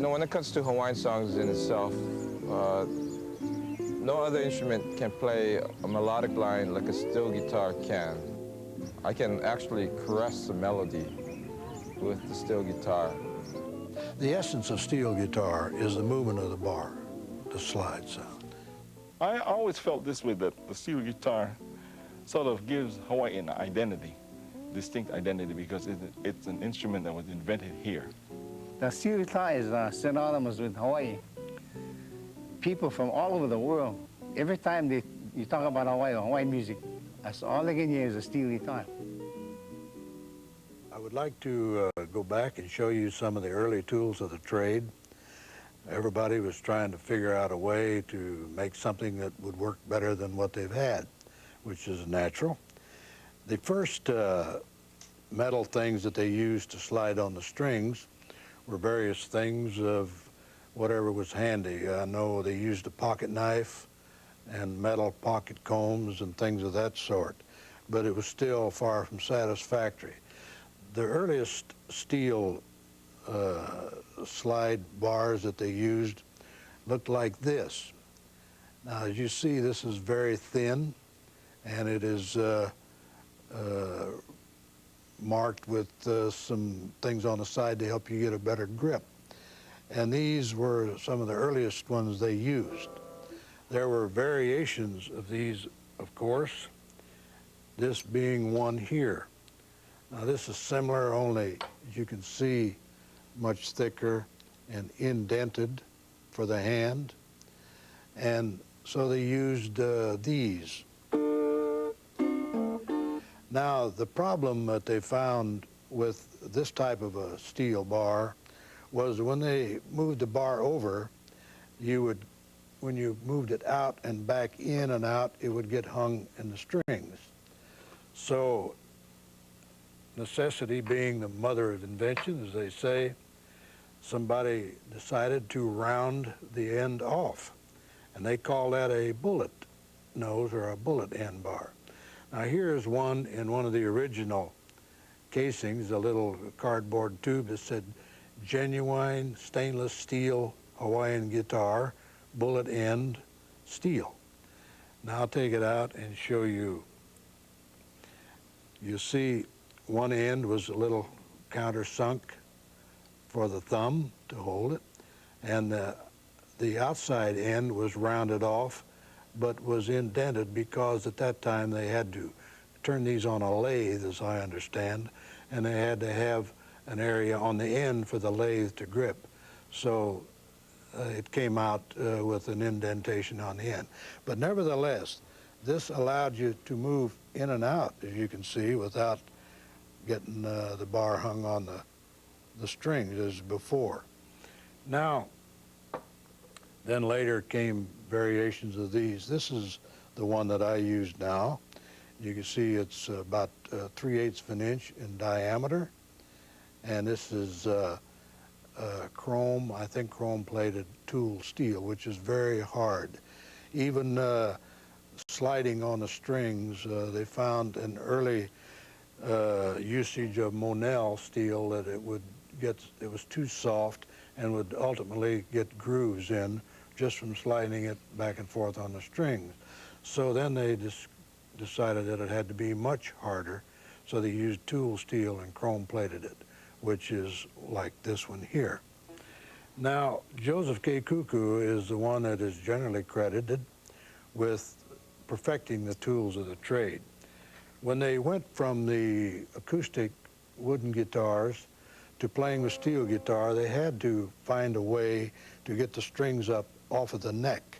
You know, when it comes to Hawaiian songs in itself, no other instrument can play a melodic line like a steel guitar can. I can actually caress the melody with the steel guitar. The essence of steel guitar is the movement of the bar, the slide sound. I always felt this way, that the steel guitar sort of gives Hawaiian identity, distinct identity, because it's an instrument that was invented here. The steel guitar is synonymous with Hawaii. People from all over the world, every time you talk about Hawaii or Hawaiian music, that's all they can hear is a steel guitar. I would like to go back and show you some of the early tools of the trade. Everybody was trying to figure out a way to make something that would work better than what they've had, which is natural. The first metal things that they used to slide on the strings were various things of whatever was handy. I know they used a pocket knife and metal pocket combs and things of that sort, but it was still far from satisfactory. The earliest steel slide bars that they used looked like this. Now, as you see, this is very thin, and it is marked with some things on the side to help you get a better grip. And these were some of the earliest ones they used. There were variations of these, of course, this being one here. Now, this is similar, only, as you can see, much thicker and indented for the hand. And so they used these. Now, the problem that they found with this type of a steel bar was when they moved the bar over, when you moved it out and back in and out, it would get hung in the strings. So, necessity being the mother of invention, as they say, somebody decided to round the end off. And they call that a bullet nose or a bullet end bar. Now, here's one in one of the original casings, a little cardboard tube that said, genuine stainless steel Hawaiian guitar, bullet end, steel. Now I'll take it out and show you. You see one end was a little countersunk for the thumb to hold it, and the outside end was rounded off but was indented because at that time they had to turn these on a lathe, as I understand, and they had to have an area on the end for the lathe to grip. So it came out with an indentation on the end. But nevertheless, this allowed you to move in and out, as you can see, without getting the bar hung on the strings as before. Now, then later came variations of these. This is the one that I use now. You can see it's about 3/8 of an inch in diameter. And this is chrome, I think chrome-plated tool steel, which is very hard. Even sliding on the strings, they found an early usage of Monel steel that it was too soft and would ultimately get grooves in just from sliding it back and forth on the strings. So then they decided that it had to be much harder, so they used tool steel and chrome-plated it, which is like this one here. Now, Joseph Kekuku is the one that is generally credited with perfecting the tools of the trade. When they went from the acoustic wooden guitars to playing with steel guitar, they had to find a way to get the strings up off of the neck,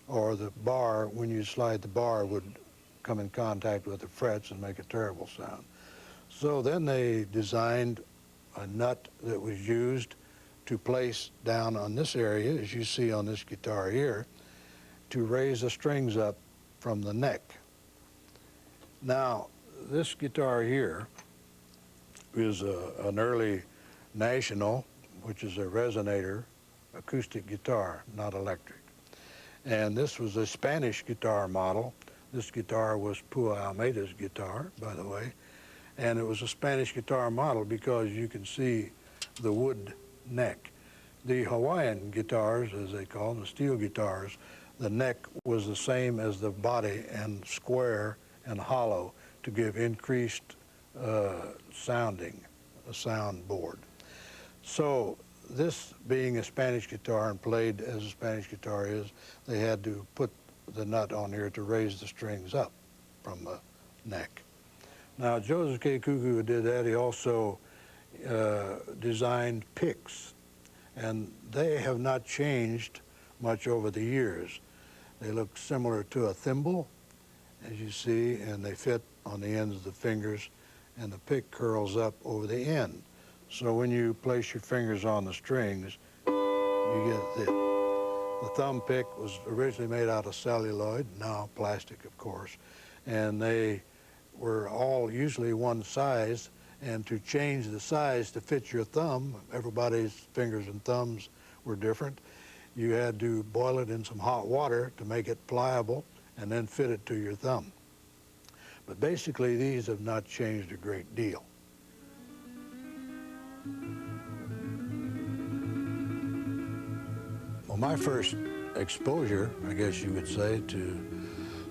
or the bar, when you slide the bar, would come in contact with the frets and make a terrible sound. So then they designed a nut that was used to place down on this area, as you see on this guitar here, to raise the strings up from the neck. Now, this guitar here is an early National, which is a resonator acoustic guitar, not electric. And this was a Spanish guitar model. This guitar was Pua Almeida's guitar, by the way. And it was a Spanish guitar model because you can see the wood neck. The Hawaiian guitars, as they call them, the steel guitars, the neck was the same as the body and square and hollow to give increased sounding, a soundboard. So this being a Spanish guitar and played as a Spanish guitar is, they had to put the nut on here to raise the strings up from the neck. Now Joseph Kekuku, who did that, he also designed picks, and they have not changed much over the years. They look similar to a thimble, as you see, and they fit on the ends of the fingers, and the pick curls up over the end. So when you place your fingers on the strings, you get this. The thumb pick was originally made out of celluloid, now plastic, of course, and they were all usually one size, and to change the size to fit your thumb, everybody's fingers and thumbs were different. You had to boil it in some hot water to make it pliable and then fit it to your thumb. But basically, these have not changed a great deal. Well, my first exposure, I guess you would say, to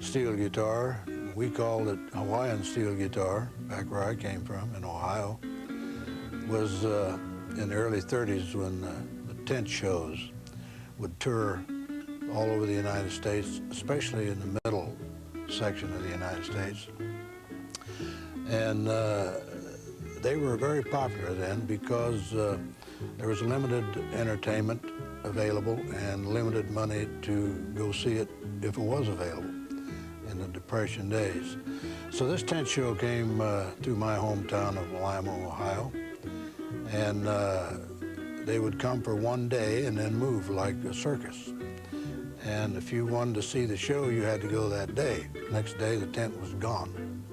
steel guitar, we called it Hawaiian steel guitar, back where I came from in Ohio, was in the early 30s when the tent shows would tour all over the United States, especially in the middle section of the United States. And they were very popular then because there was limited entertainment available and limited money to go see it if it was available in the Depression days. So this tent show came through my hometown of Lima, Ohio, and they would come for one day and then move like a circus. And if you wanted to see the show, you had to go that day. Next day, the tent was gone.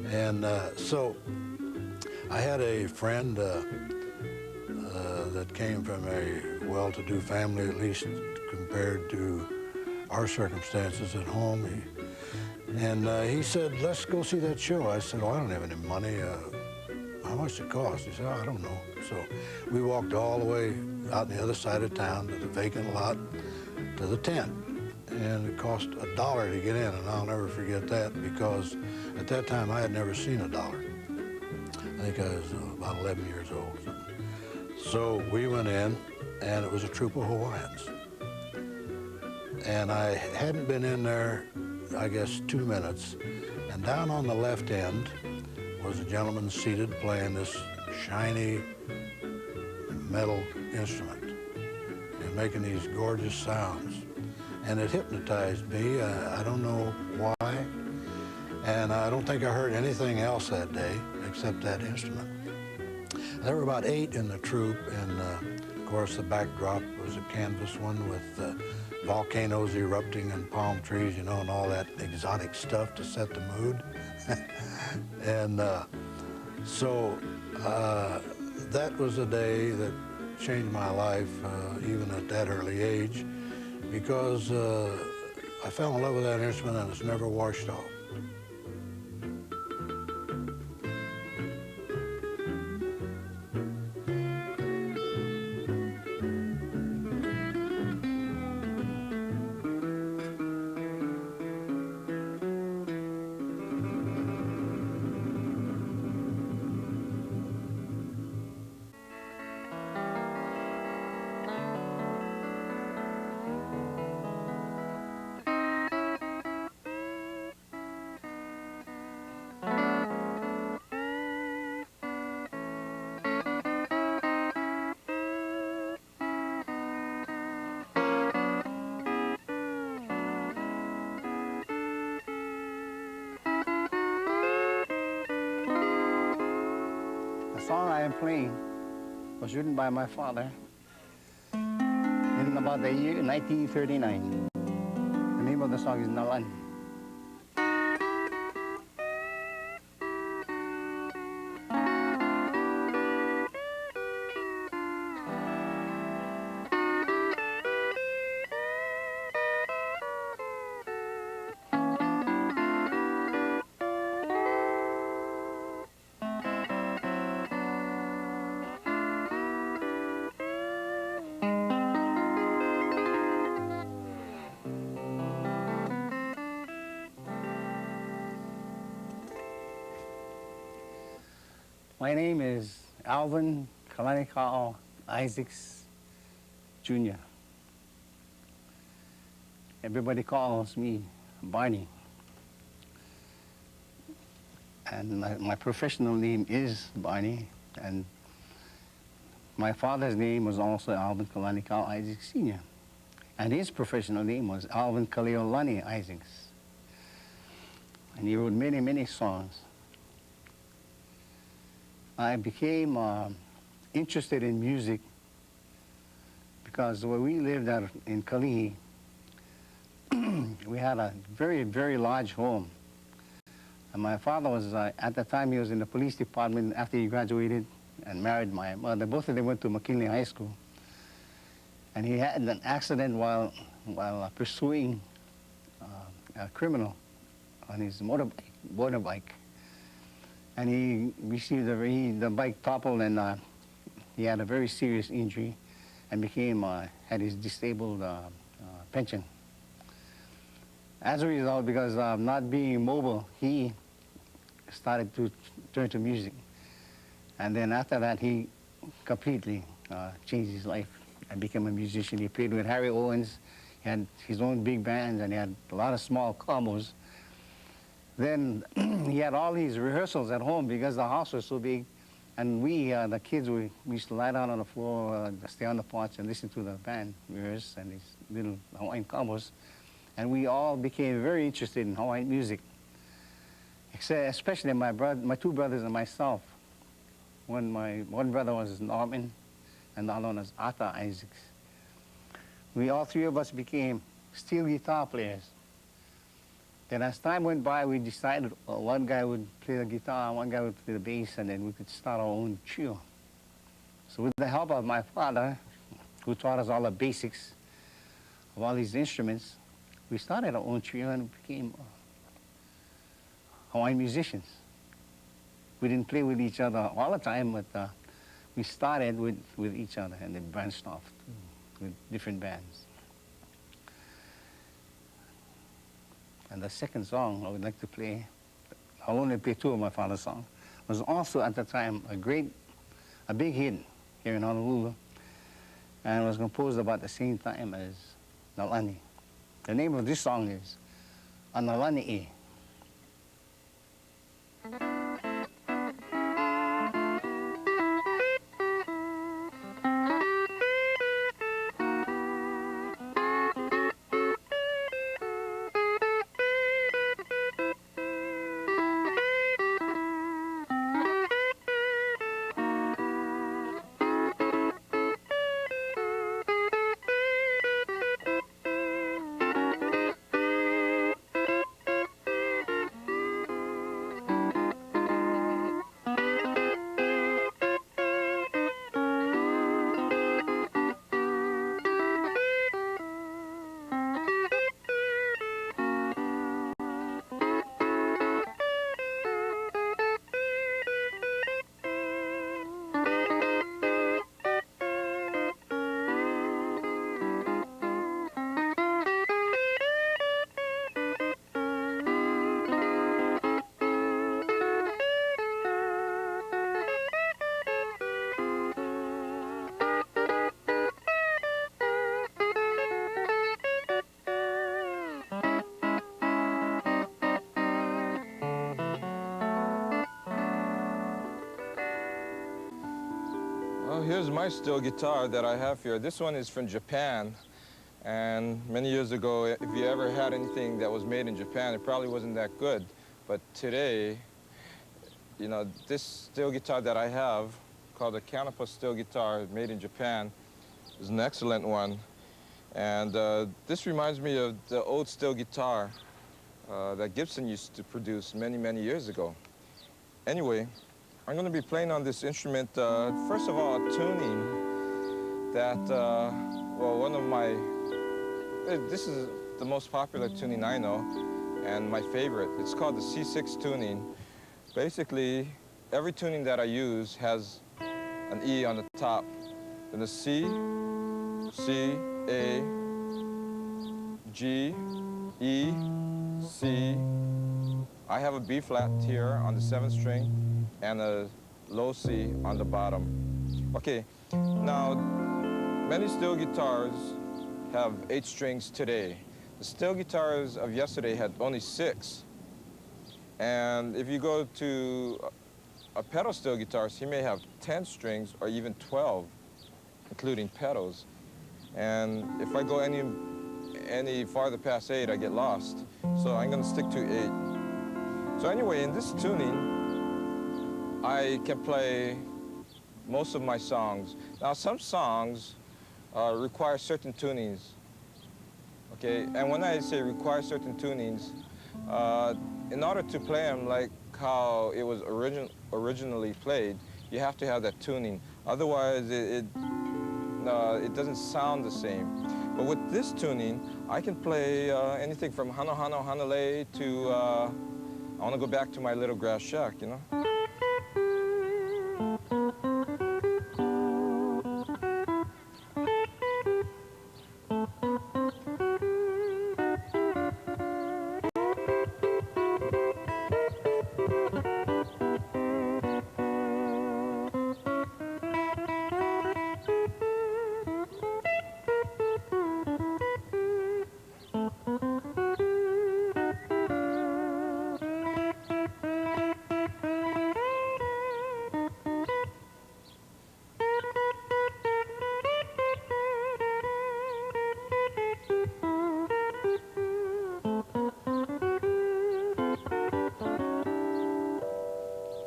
And so I had a friend that came from a well-to-do family, at least compared to our circumstances at home. He said, let's go see that show. I said, well, I don't have any money. How much it cost? He said, oh, I don't know. So we walked all the way out on the other side of town to the vacant lot to the tent. And it cost $1 to get in, and I'll never forget that because at that time I had never seen $1. I think I was about 11 years old. So we went in, and it was a troop of Hawaiians. And I hadn't been in there, I guess, 2 minutes. And down on the left end was a gentleman seated playing this shiny metal instrument and making these gorgeous sounds. And it hypnotized me. I don't know why. And I don't think I heard anything else that day except that instrument. There were about 8 in the troupe, and of course the backdrop was a canvas one with volcanoes erupting and palm trees, you know, and all that exotic stuff to set the mood. And so that was a day that changed my life, even at that early age, because I fell in love with that instrument and it's never washed off. The song I am playing was written by my father in about the year 1939. The name of the song is Nalan. My name is Alvin Kalanikao Isaacs Jr. Everybody calls me Barney. And my professional name is Barney, and my father's name was also Alvin Kalanikao Isaacs Sr. And his professional name was Alvin Kaleolani Isaacs. And he wrote many, many songs. I became interested in music because where we lived in Kalihi, we had a very, very large home. And my father was, at the time, he was in the police department after he graduated and married my mother. Both of them went to McKinley High School. And he had an accident while pursuing a criminal on his motorbike. And he received the bike toppled, and he had a very serious injury and had his disabled pension. As a result, because of not being mobile, he started to turn to music. And then after that, he completely changed his life and became a musician. He played with Harry Owens. He had his own big bands, and he had a lot of small combos. Then he had all these rehearsals at home because the house was so big. And we, the kids, we used to lie down on the floor, stay on the porch, and listen to the band rehearse and these little Hawaiian combos. And we all became very interested in Hawaiian music, especially my two brothers and myself. One brother was Norman, and the other one was Arthur Isaacs. All three of us became steel guitar players. Then as time went by, we decided one guy would play the guitar, one guy would play the bass, and then we could start our own trio. So with the help of my father, who taught us all the basics of all these instruments, we started our own trio and became Hawaiian musicians. We didn't play with each other all the time, but we started with each other and then branched off with different bands. And the second song I would like to play, I'll only play two of my father's songs, was also at the time a big hit here in Honolulu, and was composed about the same time as Nalani. The name of this song is Analani'i. Well, here's my steel guitar that I have here. This one is from Japan. And many years ago, if you ever had anything that was made in Japan, it probably wasn't that good. But today, you know, this steel guitar that I have, called a Kanapa steel guitar, made in Japan, is an excellent one. And this reminds me of the old steel guitar that Gibson used to produce many, many years ago. Anyway, I'm going to be playing on this instrument, first of all, a tuning that, this is the most popular tuning I know, and my favorite. It's called the C6 tuning. Basically, every tuning that I use has an E on the top. Then the C, A, G, E, C. I have a B flat here on the 7th string and a low C on the bottom. Okay, now many steel guitars have 8 strings today. The steel guitars of yesterday had only 6. And if you go to a pedal steel guitars, he may have 10 strings or even 12, including pedals. And if I go any farther past 8, I get lost. So I'm gonna stick to 8. So anyway, in this tuning, I can play most of my songs. Now, some songs require certain tunings, okay? And when I say require certain tunings, in order to play them like how it was originally played, you have to have that tuning. Otherwise, it doesn't sound the same. But with this tuning, I can play anything from Hano Hano Hanalei to, I want to go back to my little grass shack, you know?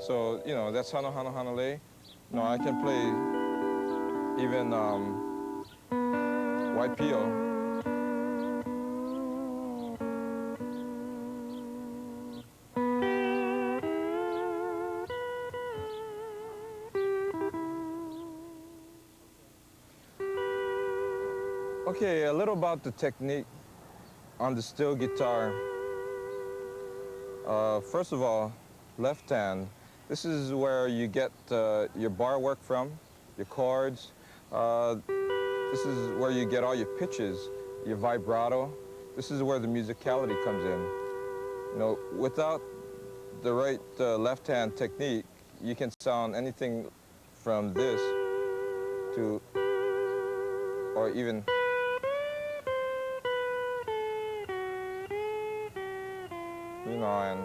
So, you know, that's Hano Hano Hanalei. No, I can play even Waipio. Okay, a little about the technique on the steel guitar. First of all, left hand. This is where you get your bar work from, your chords. This is where you get all your pitches, your vibrato. This is where the musicality comes in. You know, without the right left-hand technique, you can sound anything from this to, or even, you know, and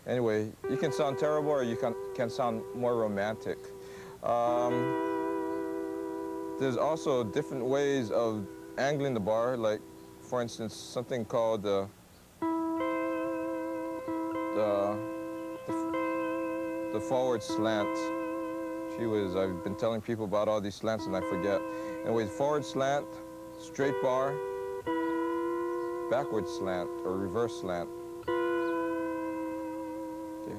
anyway, you can sound terrible or you can sound more romantic. There's also different ways of angling the bar, like, for instance, something called the forward slant. I've been telling people about all these slants and I forget. Anyway, forward slant, straight bar, backward slant, or reverse slant. Okay.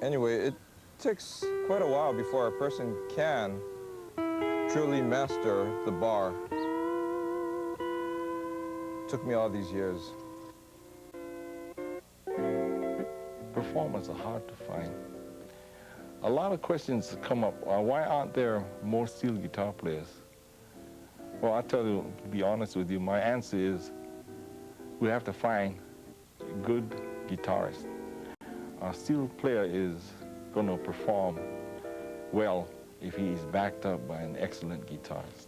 Anyway, it takes quite a while before a person can truly master the bar. Took me all these years. Performers are hard to find. A lot of questions come up. Why aren't there more steel guitar players? Well, I'll tell you, to be honest with you, my answer is we have to find good guitarists. A steel player is going to perform well if he is backed up by an excellent guitarist.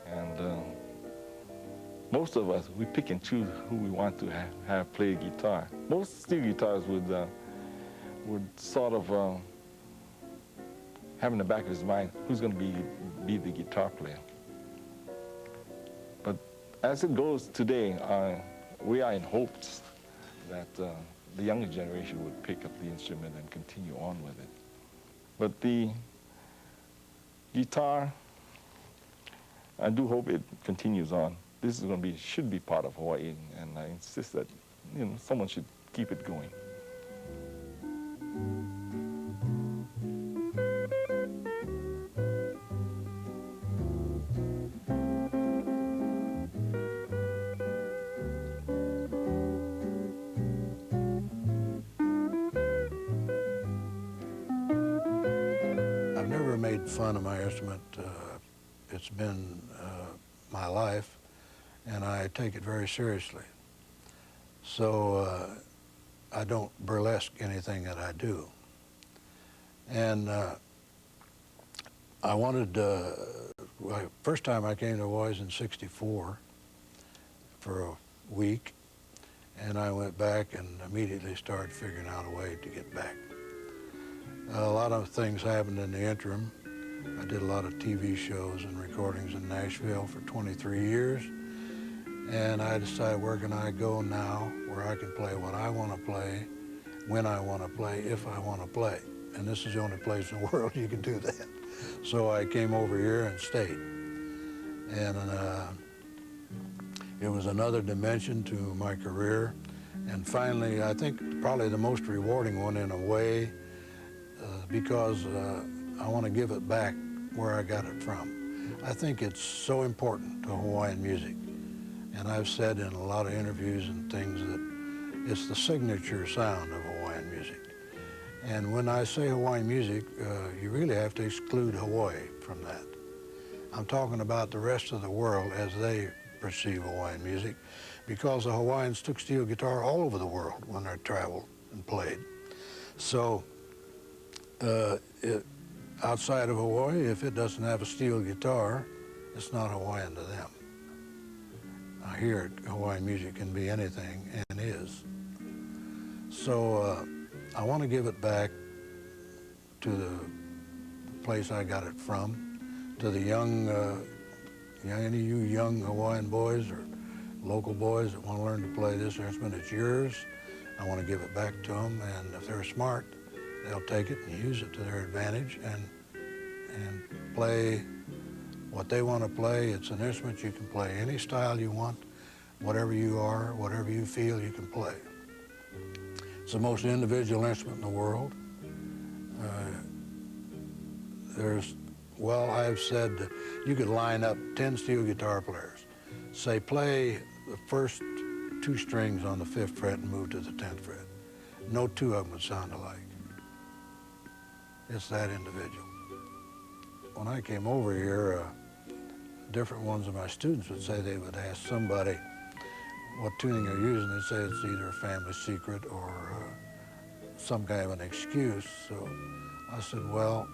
And most of us, we pick and choose who we want to have play guitar. Most steel guitarists would sort of have in the back of his mind who's going to be the guitar player. But as it goes today, we are in hopes that the younger generation would pick up the instrument and continue on with it. But the guitar, I do hope it continues on. This is going to should be part of Hawaii, and I insist that, you know, someone should keep it going. I've never made fun of my instrument. It's been my life, and I take it very seriously. So I don't burlesque anything that I do. And I wanted, well, first time I came to Hawaii was in '64 for a week, and I went back and immediately started figuring out a way to get back. A lot of things happened in the interim. I did a lot of TV shows and recordings in Nashville for 23 years, and I decided, where can I go now where I can play what I want to play, when I want to play, if I want to play. And this is the only place in the world you can do that. So I came over here and stayed. And it was another dimension to my career. And finally, I think probably the most rewarding one in a way, because I want to give it back where I got it from. I think it's so important to Hawaiian music. And I've said in a lot of interviews and things that it's the signature sound of Hawaiian music. And when I say Hawaiian music, you really have to exclude Hawaii from that. I'm talking about the rest of the world as they perceive Hawaiian music, because the Hawaiians took steel guitar all over the world when they traveled and played. So outside of Hawaii, if it doesn't have a steel guitar, it's not Hawaiian to them. Here, Hawaiian music can be anything, and is. So I want to give it back to the place I got it from, to the young, any of you young Hawaiian boys or local boys that want to learn to play this instrument. It's yours. I want to give it back to them, and if they're smart, they'll take it and use it to their advantage and play what they want to play. It's an instrument you can play any style you want, whatever you are, whatever you feel, you can play. It's the most individual instrument in the world. Well, I've said you could line up 10 steel guitar players. Say, play the first 2 strings on the 5th fret and move to the 10th fret. No 2 of them would sound alike. It's that individual. When I came over here, different ones of my students would say they would ask somebody what tuning they're using. They'd say it's either a family secret or some kind of an excuse. So I said, well,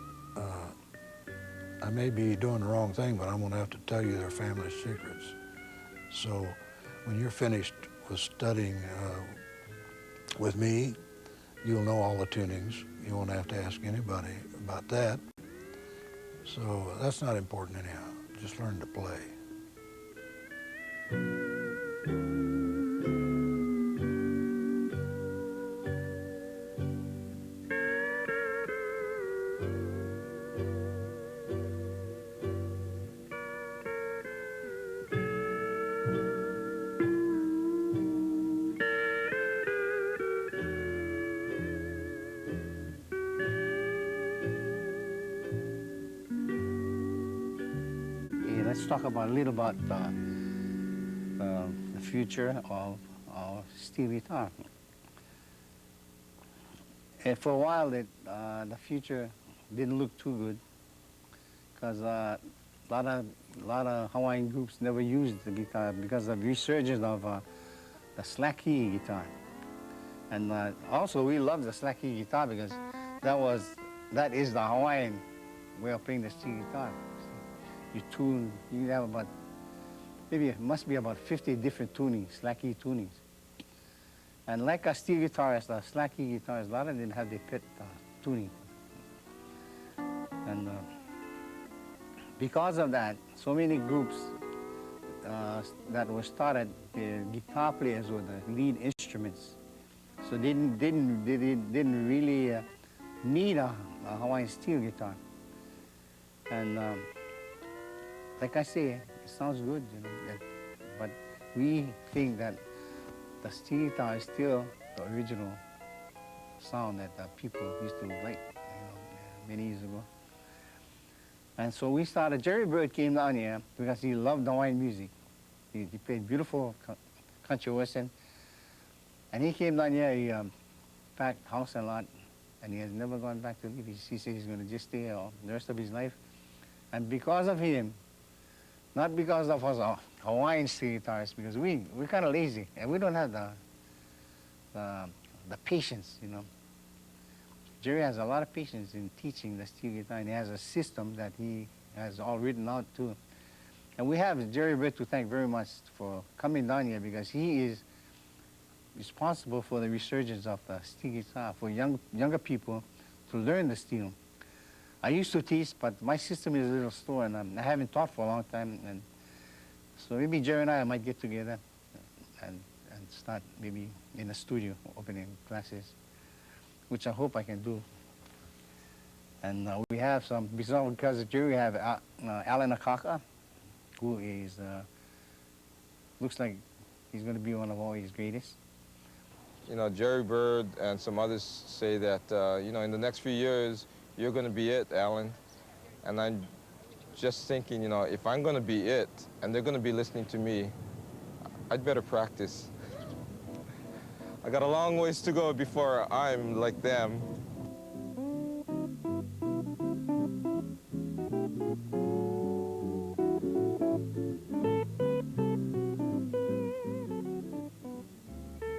I may be doing the wrong thing, but I'm going to have to tell you their family secrets. So when you're finished with studying with me, you'll know all the tunings. You won't have to ask anybody about that. So that's not important anyhow. Just learn to play. Let's talk about a little about the future of steel guitar. And for a while, the future didn't look too good, because a lot of Hawaiian groups never used the guitar because of the resurgence of the slacky guitar. And also, we love the slacky guitar because that is the Hawaiian way of playing the steel guitar. You tune, you have about, maybe it must be about 50 different tunings, slacky tunings. And like a steel guitarist, a slacky guitarist, a lot of them have the pit tuning. And because of that, so many groups that were started, the guitar players were the lead instruments. So they didn't really need a Hawaiian steel guitar. And like I say, it sounds good, you know, but we think that the steel guitar is still the original sound that people used to like, you know, many years ago. And so we started, Jerry Byrd came down here because he loved Hawaiian music. He played beautiful country western. And he came down here, he packed house and lot, and he has never gone back to live. He said he's going to just stay here the rest of his life. And because of him, not because of us Hawaiian steel guitarists, because we're kind of lazy, and we don't have the patience, you know. Jerry has a lot of patience in teaching the steel guitar, and he has a system that he has all written out too. And we have Jerry Byrd to thank very much for coming down here, because he is responsible for the resurgence of the steel guitar for younger people to learn the steel. I used to teach, but my system is a little slow, and I haven't taught for a long time. And so maybe Jerry and I might get together and start maybe in a studio opening classes, which I hope I can do. And we have some, because of Jerry, we have Alan Akaka, who is, looks like he's going to be one of Hawaii's greatest. You know, Jerry Byrd and some others say that, you know, in the next few years, you're going to be it, Alan. And I'm just thinking, you know, if I'm going to be it and they're going to be listening to me, I'd better practice. I got a long ways to go before I'm like them.